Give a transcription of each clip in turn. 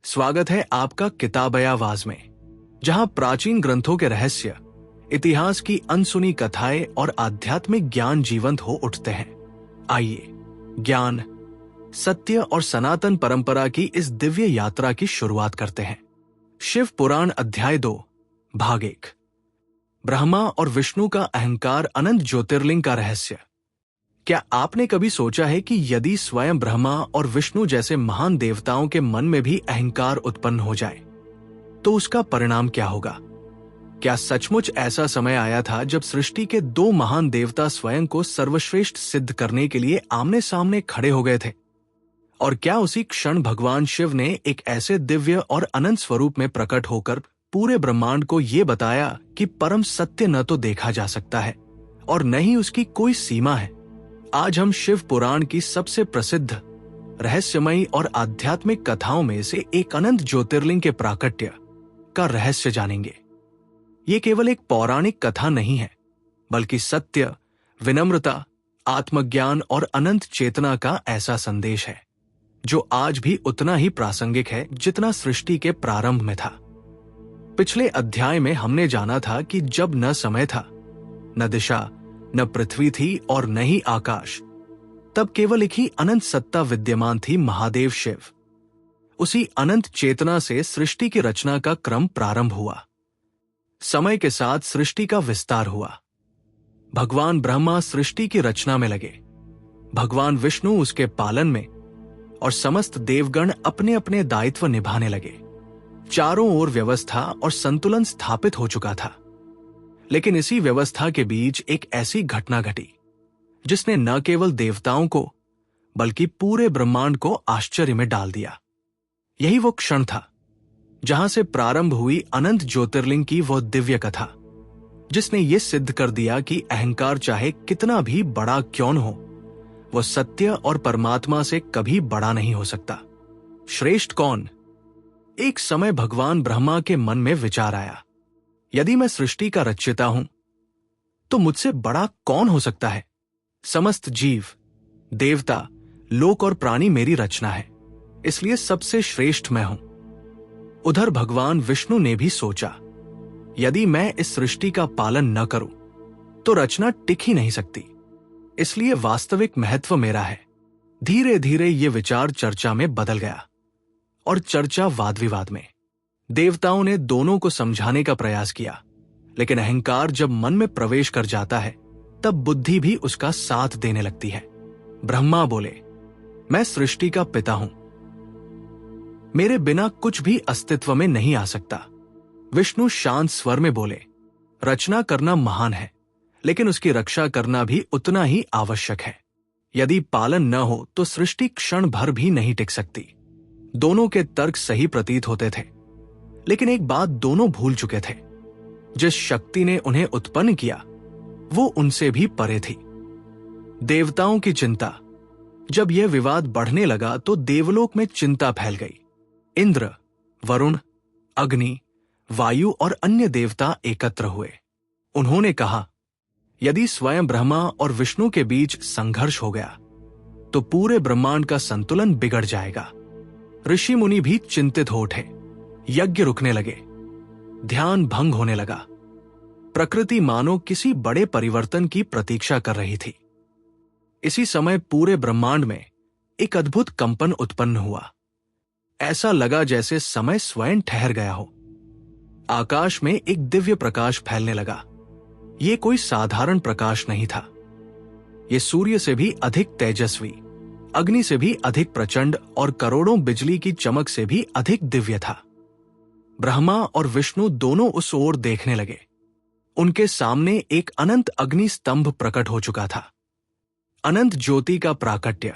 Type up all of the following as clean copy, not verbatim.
स्वागत है आपका किताब-ए आवाज में, जहां प्राचीन ग्रंथों के रहस्य, इतिहास की अनसुनी कथाएं और आध्यात्मिक ज्ञान जीवंत हो उठते हैं। आइए ज्ञान, सत्य और सनातन परंपरा की इस दिव्य यात्रा की शुरुआत करते हैं। शिव पुराण अध्याय 2 भाग 1। ब्रह्मा और विष्णु का अहंकार अनंत ज्योतिर्लिंग का रहस्य। क्या आपने कभी सोचा है कि यदि स्वयं ब्रह्मा और विष्णु जैसे महान देवताओं के मन में भी अहंकार उत्पन्न हो जाए तो उसका परिणाम क्या होगा? क्या सचमुच ऐसा समय आया था जब सृष्टि के दो महान देवता स्वयं को सर्वश्रेष्ठ सिद्ध करने के लिए आमने सामने खड़े हो गए थे? और क्या उसी क्षण भगवान शिव ने एक ऐसे दिव्य और अनंत स्वरूप में प्रकट होकर पूरे ब्रह्मांड को यह बताया कि परम सत्य न तो देखा जा सकता है और न ही उसकी कोई सीमा है? आज हम शिव पुराण की सबसे प्रसिद्ध, रहस्यमयी और आध्यात्मिक कथाओं में से एक अनंत ज्योतिर्लिंग के प्राकट्य का रहस्य जानेंगे। ये केवल एक पौराणिक कथा नहीं है, बल्कि सत्य, विनम्रता, आत्मज्ञान और अनंत चेतना का ऐसा संदेश है जो आज भी उतना ही प्रासंगिक है जितना सृष्टि के प्रारंभ में था। पिछले अध्याय में हमने जाना था कि जब न समय था, न दिशा, न पृथ्वी थी और न ही आकाश, तब केवल एक ही अनंत सत्ता विद्यमान थी, महादेव शिव। उसी अनंत चेतना से सृष्टि की रचना का क्रम प्रारंभ हुआ। समय के साथ सृष्टि का विस्तार हुआ। भगवान ब्रह्मा सृष्टि की रचना में लगे, भगवान विष्णु उसके पालन में, और समस्त देवगण अपने अपने दायित्व निभाने लगे। चारों ओर व्यवस्था और संतुलन स्थापित हो चुका था। लेकिन इसी व्यवस्था के बीच एक ऐसी घटना घटी जिसने न केवल देवताओं को बल्कि पूरे ब्रह्मांड को आश्चर्य में डाल दिया। यही वो क्षण था जहां से प्रारंभ हुई अनंत ज्योतिर्लिंग की वो दिव्य कथा, जिसने ये सिद्ध कर दिया कि अहंकार चाहे कितना भी बड़ा क्यों न हो, वो सत्य और परमात्मा से कभी बड़ा नहीं हो सकता। श्रेष्ठ कौन? एक समय भगवान ब्रह्मा के मन में विचार आया, यदि मैं सृष्टि का रचयिता हूं तो मुझसे बड़ा कौन हो सकता है? समस्त जीव, देवता, लोक और प्राणी मेरी रचना है, इसलिए सबसे श्रेष्ठ मैं हूं। उधर भगवान विष्णु ने भी सोचा, यदि मैं इस सृष्टि का पालन न करूं तो रचना टिक ही नहीं सकती, इसलिए वास्तविक महत्व मेरा है। धीरे धीरे ये विचार चर्चा में बदल गया और चर्चा वाद विवाद में। देवताओं ने दोनों को समझाने का प्रयास किया, लेकिन अहंकार जब मन में प्रवेश कर जाता है तब बुद्धि भी उसका साथ देने लगती है। ब्रह्मा बोले, मैं सृष्टि का पिता हूं, मेरे बिना कुछ भी अस्तित्व में नहीं आ सकता। विष्णु शांत स्वर में बोले, रचना करना महान है, लेकिन उसकी रक्षा करना भी उतना ही आवश्यक है। यदि पालन न हो तो सृष्टि क्षण भर भी नहीं टिक सकती। दोनों के तर्क सही प्रतीत होते थे, लेकिन एक बात दोनों भूल चुके थे, जिस शक्ति ने उन्हें उत्पन्न किया वो उनसे भी परे थी। देवताओं की चिंता। जब यह विवाद बढ़ने लगा तो देवलोक में चिंता फैल गई। इंद्र, वरुण, अग्नि, वायु और अन्य देवता एकत्र हुए। उन्होंने कहा, यदि स्वयं ब्रह्मा और विष्णु के बीच संघर्ष हो गया तो पूरे ब्रह्मांड का संतुलन बिगड़ जाएगा। ऋषि मुनि भी चिंतित हो उठे। यज्ञ रुकने लगे, ध्यान भंग होने लगा। प्रकृति मानो किसी बड़े परिवर्तन की प्रतीक्षा कर रही थी। इसी समय पूरे ब्रह्मांड में एक अद्भुत कंपन उत्पन्न हुआ। ऐसा लगा जैसे समय स्वयं ठहर गया हो। आकाश में एक दिव्य प्रकाश फैलने लगा। यह कोई साधारण प्रकाश नहीं था। यह सूर्य से भी अधिक तेजस्वी, अग्नि से भी अधिक प्रचंड और करोड़ों बिजली की चमक से भी अधिक दिव्य था। ब्रह्मा और विष्णु दोनों उस ओर देखने लगे। उनके सामने एक अनंत अग्नि स्तंभ प्रकट हो चुका था। अनंत ज्योति का प्राकट्य।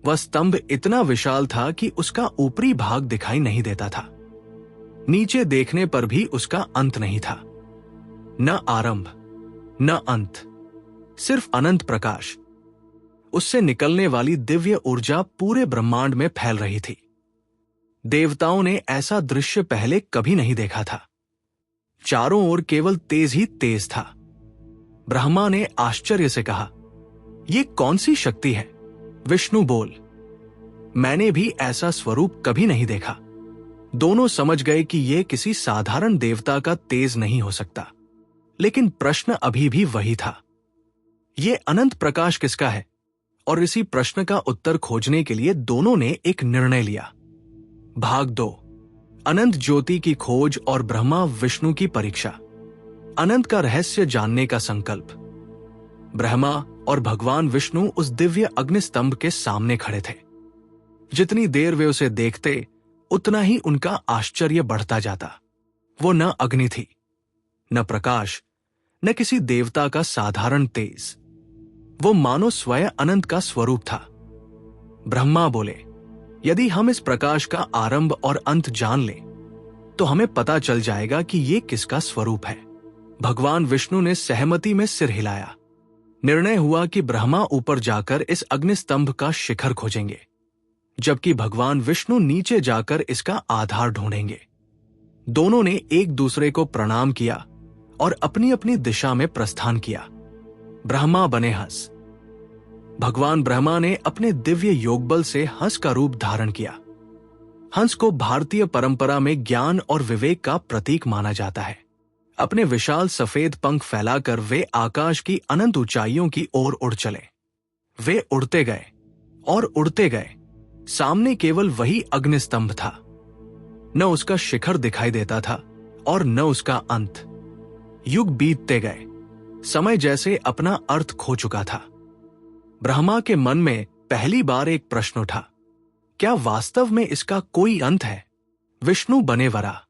वह स्तंभ इतना विशाल था कि उसका ऊपरी भाग दिखाई नहीं देता था। नीचे देखने पर भी उसका अंत नहीं था। न आरंभ, न अंत, सिर्फ अनंत प्रकाश। उससे निकलने वाली दिव्य ऊर्जा पूरे ब्रह्मांड में फैल रही थी। देवताओं ने ऐसा दृश्य पहले कभी नहीं देखा था। चारों ओर केवल तेज ही तेज था। ब्रह्मा ने आश्चर्य से कहा, यह कौन सी शक्ति है? विष्णु बोल, मैंने भी ऐसा स्वरूप कभी नहीं देखा। दोनों समझ गए कि यह किसी साधारण देवता का तेज नहीं हो सकता। लेकिन प्रश्न अभी भी वही था, यह अनंत प्रकाश किसका है? और इसी प्रश्न का उत्तर खोजने के लिए दोनों ने एक निर्णय लिया। भाग 2, अनंत ज्योति की खोज और ब्रह्मा विष्णु की परीक्षा। अनंत का रहस्य जानने का संकल्प। ब्रह्मा और भगवान विष्णु उस दिव्य अग्निस्तंभ के सामने खड़े थे। जितनी देर वे उसे देखते, उतना ही उनका आश्चर्य बढ़ता जाता। वो न अग्नि थी, न प्रकाश, न किसी देवता का साधारण तेज। वो मानो स्वयं अनंत का स्वरूप था। ब्रह्मा बोले, यदि हम इस प्रकाश का आरंभ और अंत जान लें, तो हमें पता चल जाएगा कि ये किसका स्वरूप है। भगवान विष्णु ने सहमति में सिर हिलाया। निर्णय हुआ कि ब्रह्मा ऊपर जाकर इस अग्निस्तंभ का शिखर खोजेंगे, जबकि भगवान विष्णु नीचे जाकर इसका आधार ढूंढेंगे। दोनों ने एक दूसरे को प्रणाम किया और अपनी अपनी दिशा में प्रस्थान किया। ब्रह्मा बने हंस। भगवान ब्रह्मा ने अपने दिव्य योगबल से हंस का रूप धारण किया। हंस को भारतीय परंपरा में ज्ञान और विवेक का प्रतीक माना जाता है। अपने विशाल सफेद पंख फैलाकर वे आकाश की अनंत ऊंचाइयों की ओर उड़ चले। वे उड़ते गए और उड़ते गए। सामने केवल वही अग्निस्तंभ था। न उसका शिखर दिखाई देता था और न उसका अंत। युग बीतते गए। समय जैसे अपना अर्थ खो चुका था। ब्रह्मा के मन में पहली बार एक प्रश्न उठा, क्या वास्तव में इसका कोई अंत है? विष्णु बने वराह।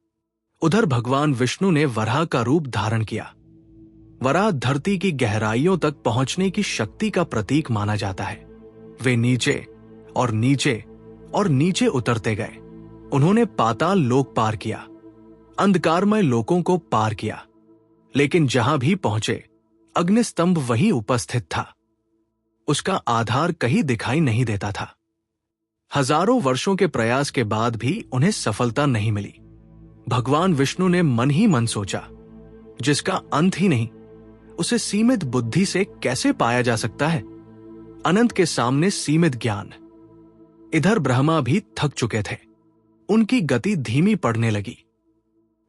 उधर भगवान विष्णु ने वराह का रूप धारण किया। वराह धरती की गहराइयों तक पहुंचने की शक्ति का प्रतीक माना जाता है। वे नीचे और नीचे और नीचे उतरते गए। उन्होंने पाताल लोक पार किया, अंधकारमय लोकों को पार किया। लेकिन जहां भी पहुंचे, अग्निस्तंभ वहीं उपस्थित था। उसका आधार कहीं दिखाई नहीं देता था। हजारों वर्षों के प्रयास के बाद भी उन्हें सफलता नहीं मिली। भगवान विष्णु ने मन ही मन सोचा, जिसका अंत ही नहीं, उसे सीमित बुद्धि से कैसे पाया जा सकता है? अनंत के सामने सीमित ज्ञान। इधर ब्रह्मा भी थक चुके थे। उनकी गति धीमी पड़ने लगी।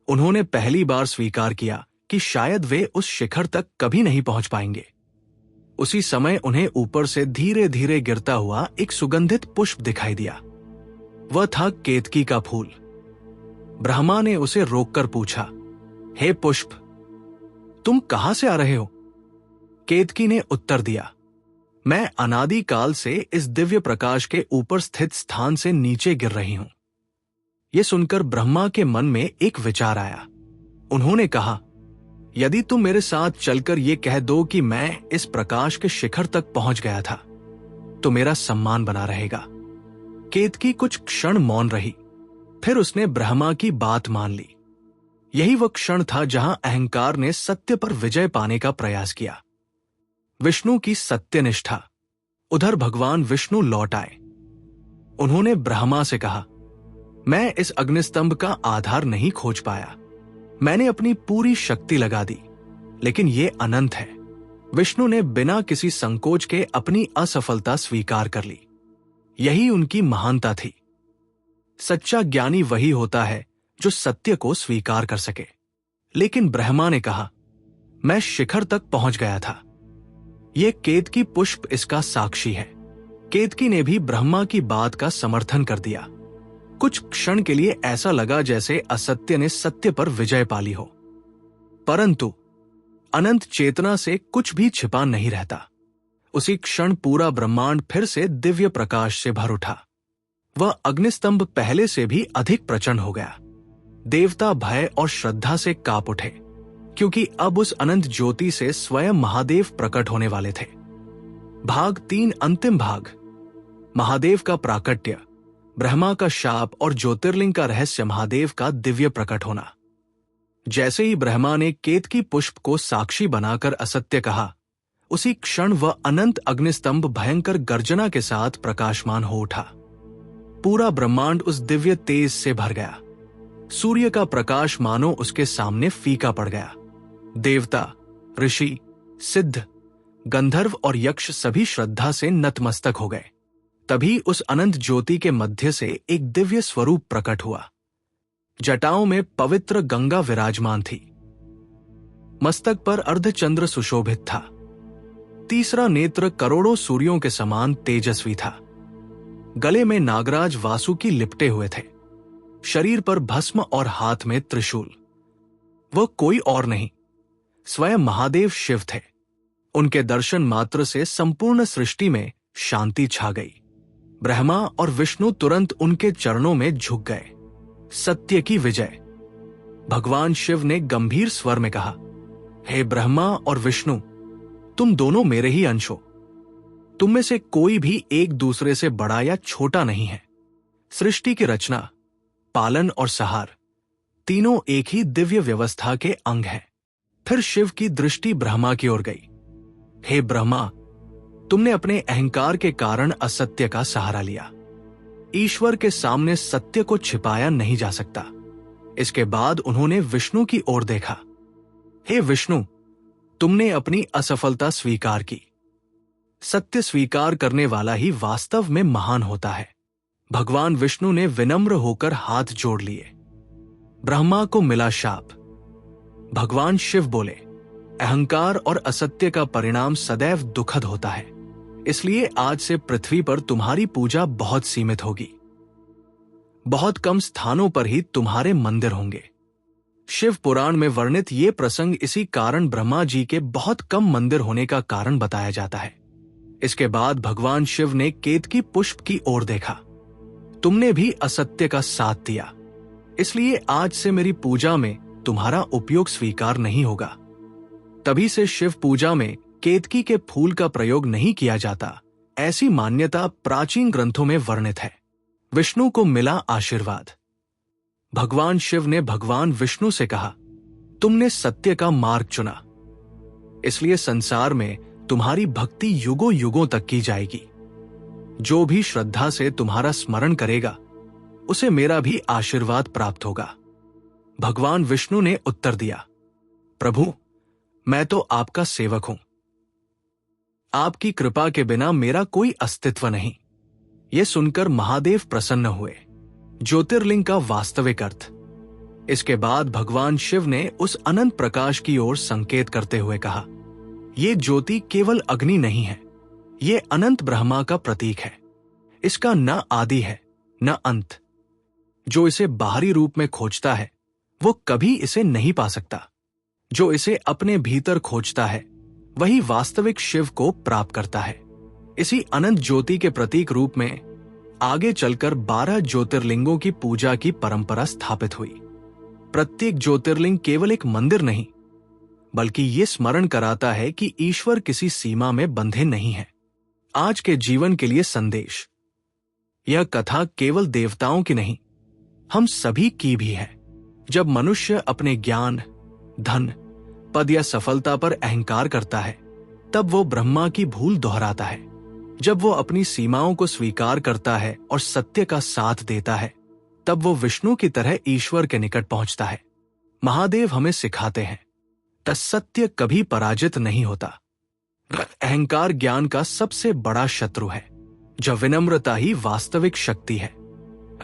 उन्होंने पहली बार स्वीकार किया कि शायद वे उस शिखर तक कभी नहीं पहुंच पाएंगे। उसी समय उन्हें ऊपर से धीरे धीरे गिरता हुआ एक सुगंधित पुष्प दिखाई दिया। वह था केतकी का फूल। ब्रह्मा ने उसे रोककर पूछा, हे पुष्प, तुम कहां से आ रहे हो? केतकी ने उत्तर दिया, मैं अनादि काल से इस दिव्य प्रकाश के ऊपर स्थित स्थान से नीचे गिर रही हूं। यह सुनकर ब्रह्मा के मन में एक विचार आया। उन्होंने कहा, यदि तुम मेरे साथ चलकर यह कह दो कि मैं इस प्रकाश के शिखर तक पहुंच गया था, तो मेरा सम्मान बना रहेगा। केतकी कुछ क्षण मौन रही। फिर उसने ब्रह्मा की बात मान ली। यही वह क्षण था जहां अहंकार ने सत्य पर विजय पाने का प्रयास किया। विष्णु की सत्यनिष्ठा। उधर भगवान विष्णु लौट आए। उन्होंने ब्रह्मा से कहा, मैं इस अग्निस्तंभ का आधार नहीं खोज पाया। मैंने अपनी पूरी शक्ति लगा दी, लेकिन यह अनंत है। विष्णु ने बिना किसी संकोच के अपनी असफलता स्वीकार कर ली। यही उनकी महानता थी। सच्चा ज्ञानी वही होता है जो सत्य को स्वीकार कर सके। लेकिन ब्रह्मा ने कहा, मैं शिखर तक पहुंच गया था। यह केतकी पुष्प इसका साक्षी है। केतकी ने भी ब्रह्मा की बात का समर्थन कर दिया। कुछ क्षण के लिए ऐसा लगा जैसे असत्य ने सत्य पर विजय पाली हो। परंतु अनंत चेतना से कुछ भी छिपा नहीं रहता। उसी क्षण पूरा ब्रह्मांड फिर से दिव्य प्रकाश से भर उठा। वह अग्निस्तंभ पहले से भी अधिक प्रचंड हो गया। देवता भय और श्रद्धा से कांप उठे, क्योंकि अब उस अनंत ज्योति से स्वयं महादेव प्रकट होने वाले थे। भाग 3, अंतिम भाग। महादेव का प्राकट्य, ब्रह्मा का शाप और ज्योतिर्लिंग का रहस्य, महादेव का दिव्य प्रकट होना। जैसे ही ब्रह्मा ने केतकी पुष्प को साक्षी बनाकर असत्य कहा, उसी क्षण वह अनंत अग्निस्तंभ भयंकर गर्जना के साथ प्रकाशमान हो उठा। पूरा ब्रह्मांड उस दिव्य तेज से भर गया। सूर्य का प्रकाश मानो उसके सामने फीका पड़ गया। देवता, ऋषि, सिद्ध, गंधर्व और यक्ष सभी श्रद्धा से नतमस्तक हो गए। तभी उस अनंत ज्योति के मध्य से एक दिव्य स्वरूप प्रकट हुआ। जटाओं में पवित्र गंगा विराजमान थी। मस्तक पर अर्धचंद्र सुशोभित था। तीसरा नेत्र करोड़ों सूर्यों के समान तेजस्वी था। गले में नागराज वासुकी लिपटे हुए थे। शरीर पर भस्म और हाथ में त्रिशूल। वह कोई और नहीं, स्वयं महादेव शिव थे। उनके दर्शन मात्र से संपूर्ण सृष्टि में शांति छा गई। ब्रह्मा और विष्णु तुरंत उनके चरणों में झुक गए। सत्य की विजय। भगवान शिव ने गंभीर स्वर में कहा, हे ब्रह्मा और विष्णु, तुम दोनों मेरे ही अंश हो। तुम में से कोई भी एक दूसरे से बड़ा या छोटा नहीं है। सृष्टि की रचना, पालन और सहार तीनों एक ही दिव्य व्यवस्था के अंग हैं। फिर शिव की दृष्टि ब्रह्मा की ओर गई। हे ब्रह्मा, तुमने अपने अहंकार के कारण असत्य का सहारा लिया। ईश्वर के सामने सत्य को छिपाया नहीं जा सकता। इसके बाद उन्होंने विष्णु की ओर देखा। हे विष्णु, तुमने अपनी असफलता स्वीकार की। सत्य स्वीकार करने वाला ही वास्तव में महान होता है। भगवान विष्णु ने विनम्र होकर हाथ जोड़ लिए। ब्रह्मा को मिला शाप। भगवान शिव बोले, अहंकार और असत्य का परिणाम सदैव दुखद होता है। इसलिए आज से पृथ्वी पर तुम्हारी पूजा बहुत सीमित होगी। बहुत कम स्थानों पर ही तुम्हारे मंदिर होंगे। शिव पुराण में वर्णित ये प्रसंग इसी कारण ब्रह्मा जी के बहुत कम मंदिर होने का कारण बताया जाता है। इसके बाद भगवान शिव ने केतकी पुष्प की ओर देखा। तुमने भी असत्य का साथ दिया, इसलिए आज से मेरी पूजा में तुम्हारा उपयोग स्वीकार नहीं होगा। तभी से शिव पूजा में केतकी के फूल का प्रयोग नहीं किया जाता, ऐसी मान्यता प्राचीन ग्रंथों में वर्णित है। विष्णु को मिला आशीर्वाद। भगवान शिव ने भगवान विष्णु से कहा, तुमने सत्य का मार्ग चुना, इसलिए संसार में तुम्हारी भक्ति युगों युगों तक की जाएगी। जो भी श्रद्धा से तुम्हारा स्मरण करेगा, उसे मेरा भी आशीर्वाद प्राप्त होगा। भगवान विष्णु ने उत्तर दिया, प्रभु, मैं तो आपका सेवक हूं। आपकी कृपा के बिना मेरा कोई अस्तित्व नहीं। यह सुनकर महादेव प्रसन्न हुए। ज्योतिर्लिंग का वास्तविक अर्थ। इसके बाद भगवान शिव ने उस अनंत प्रकाश की ओर संकेत करते हुए कहा, यह ज्योति केवल अग्नि नहीं है, यह अनंत ब्रह्मा का प्रतीक है। इसका न आदि है न अंत। जो इसे बाहरी रूप में खोजता है, वो कभी इसे नहीं पा सकता। जो इसे अपने भीतर खोजता है, वही वास्तविक शिव को प्राप्त करता है। इसी अनंत ज्योति के प्रतीक रूप में आगे चलकर 12 ज्योतिर्लिंगों की पूजा की परंपरा स्थापित हुई। प्रत्येक ज्योतिर्लिंग केवल एक मंदिर नहीं, बल्कि ये स्मरण कराता है कि ईश्वर किसी सीमा में बंधे नहीं है। आज के जीवन के लिए संदेश। यह कथा केवल देवताओं की नहीं, हम सभी की भी है। जब मनुष्य अपने ज्ञान, धन, पद या सफलता पर अहंकार करता है, तब वो ब्रह्मा की भूल दोहराता है। जब वो अपनी सीमाओं को स्वीकार करता है और सत्य का साथ देता है, तब वो विष्णु की तरह ईश्वर के निकट पहुंचता है। महादेव हमें सिखाते हैं, सत्य कभी पराजित नहीं होता। अहंकार ज्ञान का सबसे बड़ा शत्रु है, जब विनम्रता ही वास्तविक शक्ति है।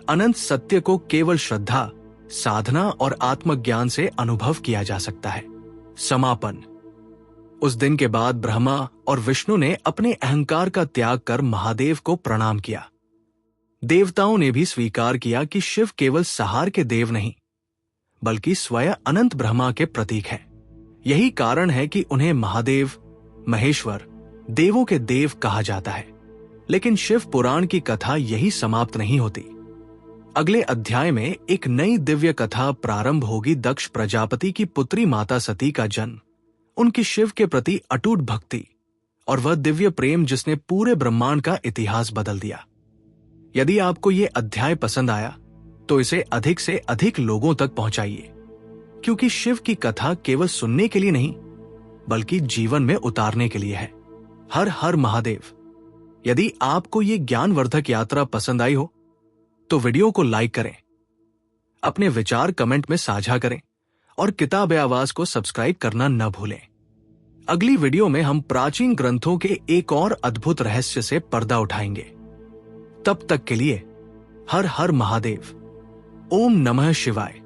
अनंत सत्य को केवल श्रद्धा, साधना और आत्मज्ञान से अनुभव किया जा सकता है। समापन। उस दिन के बाद ब्रह्मा और विष्णु ने अपने अहंकार का त्याग कर महादेव को प्रणाम किया। देवताओं ने भी स्वीकार किया कि शिव केवल सहार के देव नहीं, बल्कि स्वयं अनंत ब्रह्मा के प्रतीक हैं। यही कारण है कि उन्हें महादेव, महेश्वर, देवों के देव कहा जाता है। लेकिन शिव पुराण की कथा यही समाप्त नहीं होती। अगले अध्याय में एक नई दिव्य कथा प्रारंभ होगी। दक्ष प्रजापति की पुत्री माता सती का जन्म, उनकी शिव के प्रति अटूट भक्ति और वह दिव्य प्रेम जिसने पूरे ब्रह्मांड का इतिहास बदल दिया। यदि आपको ये अध्याय पसंद आया तो इसे अधिक से अधिक लोगों तक पहुंचाइए, क्योंकि शिव की कथा केवल सुनने के लिए नहीं, बल्कि जीवन में उतारने के लिए है। हर हर महादेव। यदि आपको ये ज्ञानवर्धक यात्रा पसंद आई हो तो वीडियो को लाइक करें, अपने विचार कमेंट में साझा करें और किताब आवाज को सब्सक्राइब करना न भूलें। अगली वीडियो में हम प्राचीन ग्रंथों के एक और अद्भुत रहस्य से पर्दा उठाएंगे। तब तक के लिए हर हर महादेव। ओम नमः शिवाय।